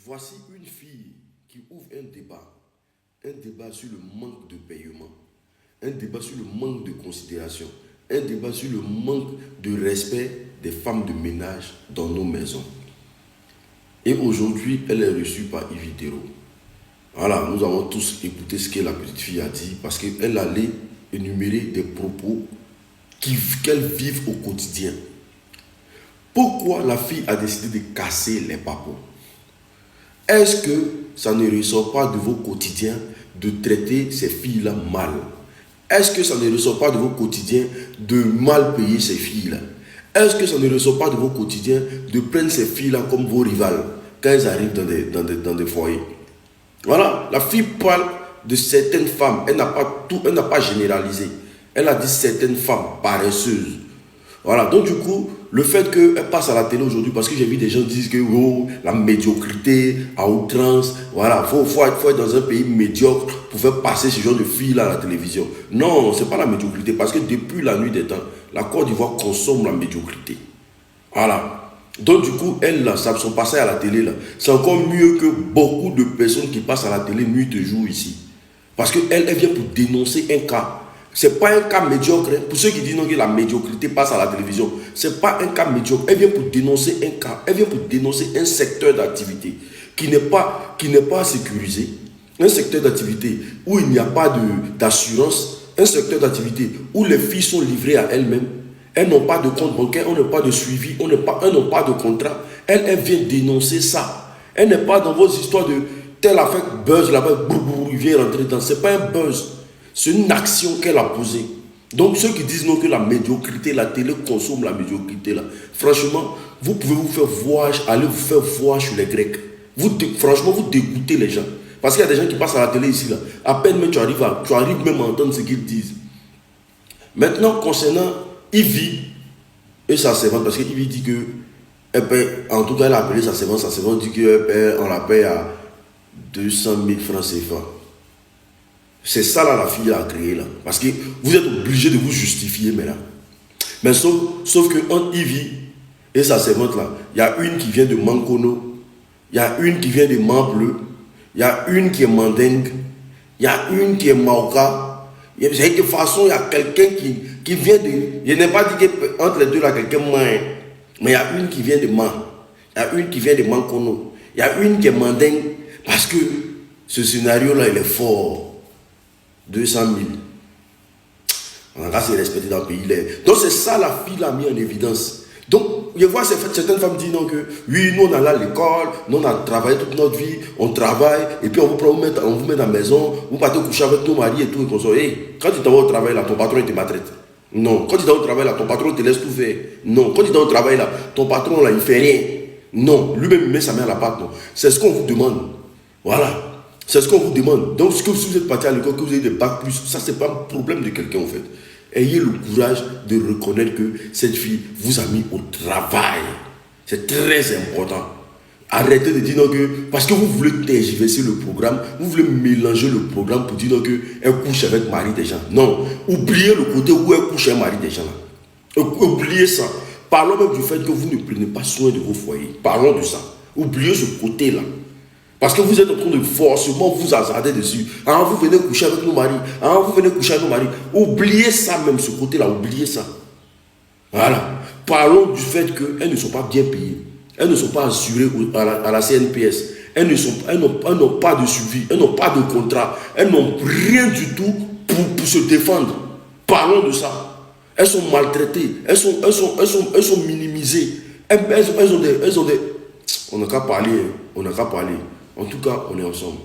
Voici une fille qui ouvre un débat sur le manque de paiement, un débat sur le manque de considération, un débat sur le manque de respect des femmes de ménage dans nos maisons. Et aujourd'hui, elle est reçue par Yves Terreau. Voilà, nous avons tous écouté ce que la petite fille a dit parce qu'elle allait énumérer des propos qu'elle vive au quotidien. Pourquoi la fille a décidé de casser les papos? Est-ce que ça ne ressort pas de vos quotidiens de traiter ces filles-là mal? Est-ce que ça ne ressort pas de vos quotidiens de mal payer ces filles-là? Est-ce que ça ne ressort pas de vos quotidiens de prendre ces filles-là comme vos rivales quand elles arrivent dans des foyers? Voilà, la fille parle de certaines femmes, elle n'a pas généralisé. Elle a dit certaines femmes paresseuses. Voilà, donc du coup, le fait qu'elle passe à la télé aujourd'hui, parce que j'ai vu des gens dire que oh, la médiocrité à outrance, voilà, faut être dans un pays médiocre pour faire passer ce genre de filles-là à la télévision. Non, ce n'est pas la médiocrité, parce que depuis la nuit des temps, la Côte d'Ivoire consomme la médiocrité. Voilà. Donc du coup, elle, son passage à la télé, là, c'est encore mieux que beaucoup de personnes qui passent à la télé nuit et jour ici. Parce qu'elle vient pour dénoncer un cas. Ce n'est pas un cas médiocre. Pour ceux qui disent non, que la médiocrité passe à la télévision, ce n'est pas un cas médiocre. Elle vient pour dénoncer un cas. Elle vient pour dénoncer un secteur d'activité qui n'est pas sécurisé. Un secteur d'activité où il n'y a pas d'assurance. Un secteur d'activité où les filles sont livrées à elles-mêmes. Elles n'ont pas de compte bancaire, elles n'ont pas de suivi, elles n'ont pas de contrat. Elle vient dénoncer ça. Elle n'est pas dans vos histoires de tel a fait buzz là-bas, il vient rentrer dedans. Ce n'est pas un buzz. C'est une action qu'elle a posée. Donc ceux qui disent non que la médiocrité, la télé consomme la médiocrité là. Franchement, vous pouvez vous faire voir, aller vous faire voir sur les Grecs. Franchement, vous dégoûtez les gens. Parce qu'il y a des gens qui passent à la télé ici là. À peine même tu arrives même à entendre ce qu'ils disent. Maintenant, concernant Ivy et sa servante, parce que Ivy dit que elle paye, en tout cas elle a appelé sa servante dit qu'on la paye à 200 000 francs CFA. C'est ça là la fille a créé là. Parce que vous êtes obligé de vous justifier maintenant. Mais sauf que entre Ivy et sa servante là, il y a une qui vient de Mankono, il y a une qui vient de Mampleu, il y a une qui est Mandingue, il y a une qui est Maoka. De toute façon, il y a quelqu'un qui vient de... Je n'ai pas dit qu'entre les deux là, quelqu'un mais il y a une qui vient de Man, il y a une qui vient de Mankono, il y a une qui est Mandingue. Parce que ce scénario là, il est fort. 200 000. On a se respecter dans le pays. Donc c'est ça la fille l'a mis en évidence. Donc, je vois certaines femmes dire non que oui, nous on allait à l'école, nous on a travaillé toute notre vie, on travaille, et puis on vous met dans la maison, vous partez coucher avec nos maris et tout, et qu'on soit, hey, quand tu t'en vas au travail là, ton patron il te maltraite. Non, quand tu t'en vas au travail là, ton patron te laisse tout faire. Non, quand tu t'en vas au travail là, ton patron là, il fait rien. Non, lui-même il met sa main à la pâte. C'est ce qu'on vous demande. Voilà. C'est ce qu'on vous demande. Donc, si vous êtes parti à l'école, que vous avez des bacs plus, ça, c'est pas un problème de quelqu'un, en fait. Ayez le courage de reconnaître que cette fille vous a mis au travail. C'est très important. Arrêtez de dire non que, parce que vous voulez tergiverser le programme, vous voulez mélanger le programme pour dire non que elle couche avec mari des gens. Non. Oubliez le côté où elle couche avec mari des gens. Là. Oubliez ça. Parlons même du fait que vous ne prenez pas soin de vos foyers. Parlons de ça. Oubliez ce côté-là. Parce que vous êtes en train de forcément vous hasarder dessus. Ah, vous venez coucher avec nos maris. Ah, vous venez coucher avec nos maris. Oubliez ça même, ce côté-là. Oubliez ça. Voilà. Parlons du fait qu'elles ne sont pas bien payées. Elles ne sont pas assurées à la CNPS. Elles n'ont pas de suivi. Elles n'ont pas de contrat. Elles n'ont rien du tout pour se défendre. Parlons de ça. Elles sont maltraitées. Elles sont minimisées. Elles ont des... On n'a qu'à parler. On n'a qu'à parler. En tout cas, on est ensemble.